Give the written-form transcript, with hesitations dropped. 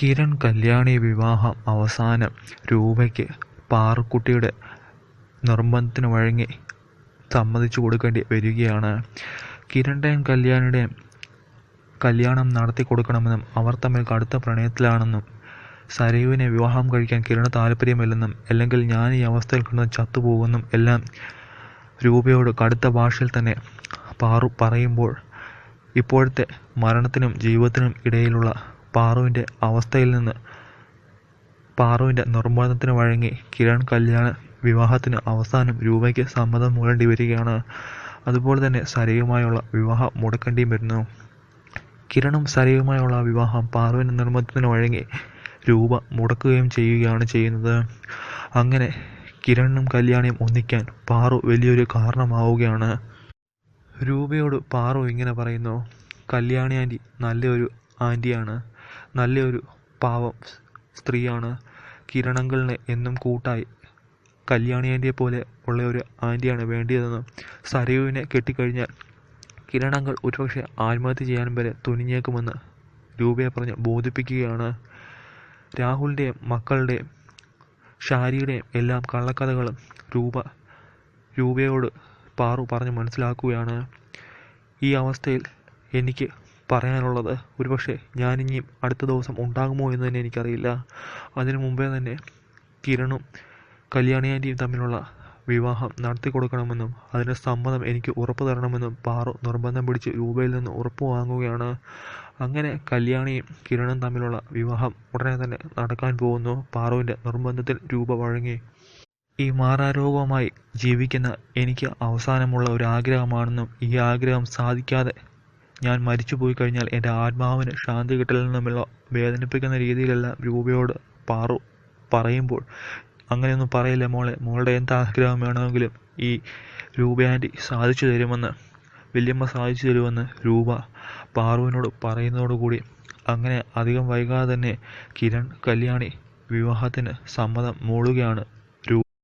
കിരൺ കല്യാണി വിവാഹം അവസാനം രൂപയ്ക്ക് പാറുക്കുട്ടിയുടെ നിർബന്ധത്തിന് വഴങ്ങി സമ്മതിച്ചു കൊടുക്കേണ്ടി വരികയാണ്. കിരണിൻ്റെയും കല്യാണിയുടെയും കല്യാണം നടത്തി കൊടുക്കണമെന്നും അവർ തമ്മിൽ കടുത്ത പ്രണയത്തിലാണെന്നും സരയുവിനെ വിവാഹം കഴിക്കാൻ കിരണ് താല്പര്യമില്ലെന്നും അല്ലെങ്കിൽ ഞാൻ ഈ അവസ്ഥയിൽ കിടന്ന് ചത്തുപോകുമെന്നും എല്ലാം രൂപയോട് കടുത്ത ഭാഷയിൽ തന്നെ പാറു പറയുമ്പോൾ ഇപ്പോഴത്തെ മരണത്തിനും ജീവിതത്തിനും ഇടയിലുള്ള പാറുവിൻ്റെ അവസ്ഥയിൽ നിന്ന് പാറുവിൻ്റെ നിർബന്ധത്തിന് വഴങ്ങി കിരൺ കല്യാണ വിവാഹത്തിന് അവസാനം രൂപയ്ക്ക് സമ്മതം മൂടേണ്ടി വരികയാണ്. അതുപോലെ തന്നെ സരയുമായുള്ള വിവാഹം മുടക്കേണ്ടിയും വരുന്നു. കിരണും സരയുമായുള്ള വിവാഹം പാറുവിൻ്റെ നിർബന്ധത്തിന് വഴങ്ങി രൂപ മുടക്കുകയും ചെയ്യുകയാണ് ചെയ്യുന്നത്. അങ്ങനെ കിരണിനും കല്യാണിയും ഒന്നിക്കാൻ പാറു വലിയൊരു കാരണമാവുകയാണ്. രൂപയോട് പാറു ഇങ്ങനെ പറയുന്നു: കല്യാണി ആൻറ്റി നല്ലൊരു ആൻറ്റിയാണ്, നല്ലൊരു പാവം സ്ത്രീയാണ്. കിരണങ്കിളിന് എന്നും കൂട്ടായി കല്യാണി ആൻറ്റിയെ പോലെ ഉള്ള ഒരു ആൻറ്റിയാണ് വേണ്ടിയതെന്നും സരയുവിനെ കെട്ടിക്കഴിഞ്ഞാൽ കിരണങ്കിൾ ഒരുപക്ഷെ ആത്മഹത്യ ചെയ്യാൻ വരെ തുനിഞ്ഞേക്കുമെന്ന് രൂപയെ പറഞ്ഞ് ബോധിപ്പിക്കുകയാണ്. രാഹുലിൻ്റെയും മക്കളുടെയും ഷാരിയുടെയും എല്ലാം കള്ളക്കഥകളും രൂപയോട് പാറു പറഞ്ഞ് മനസ്സിലാക്കുകയാണ്. ഈ അവസ്ഥയിൽ എനിക്ക് പറയാനുള്ളത് ഒരുപക്ഷെ ഞാനിനിയും അടുത്ത ദിവസം ഉണ്ടാകുമോ എന്ന് തന്നെ എനിക്കറിയില്ല. അതിനു മുമ്പേ തന്നെ കിരണും കല്യാണി ആൻറ്റിയും തമ്മിലുള്ള വിവാഹം നടത്തി കൊടുക്കണമെന്നും അതിന് സമ്മതം എനിക്ക് ഉറപ്പ് തരണമെന്നും പാറു നിർബന്ധം പിടിച്ച് രൂപയിൽ നിന്ന് ഉറപ്പ് വാങ്ങുകയാണ്. അങ്ങനെ കല്യാണിയും കിരണും തമ്മിലുള്ള വിവാഹം ഉടനെ തന്നെ നടക്കാൻ പോകുന്നു. പാറുവിൻ്റെ നിർബന്ധത്തിൽ രൂപ വഴങ്ങി. ഈ മാറാരോഗവുമായി ജീവിക്കുന്ന എനിക്ക് അവസാനമുള്ള ഒരു ആഗ്രഹമാണെന്നും ഈ ആഗ്രഹം സാധിക്കാതെ ഞാൻ മരിച്ചു പോയി കഴിഞ്ഞാൽ എൻ്റെ ആത്മാവിന് ശാന്തി കിട്ടലിൽ നിന്നുമുള്ള വേദനിപ്പിക്കുന്ന രീതിയിലെല്ലാം രൂപയോട് പാറു പറയുമ്പോൾ, അങ്ങനെയൊന്നും പറയില്ല മോളെ, മോളുടെ എന്ത് ആഗ്രഹം വേണമെങ്കിലും ഈ രൂപ ആൻറ്റി സാധിച്ചു തരുമെന്ന്, വല്യമ്മ സാധിച്ചു തരുമെന്ന് രൂപ പാറുവിനോട് പറയുന്നതോടുകൂടി അങ്ങനെ അധികം വൈകാതെ തന്നെ കിരൺ കല്യാണി വിവാഹത്തിന് സമ്മതം മൂളുകയാണ്.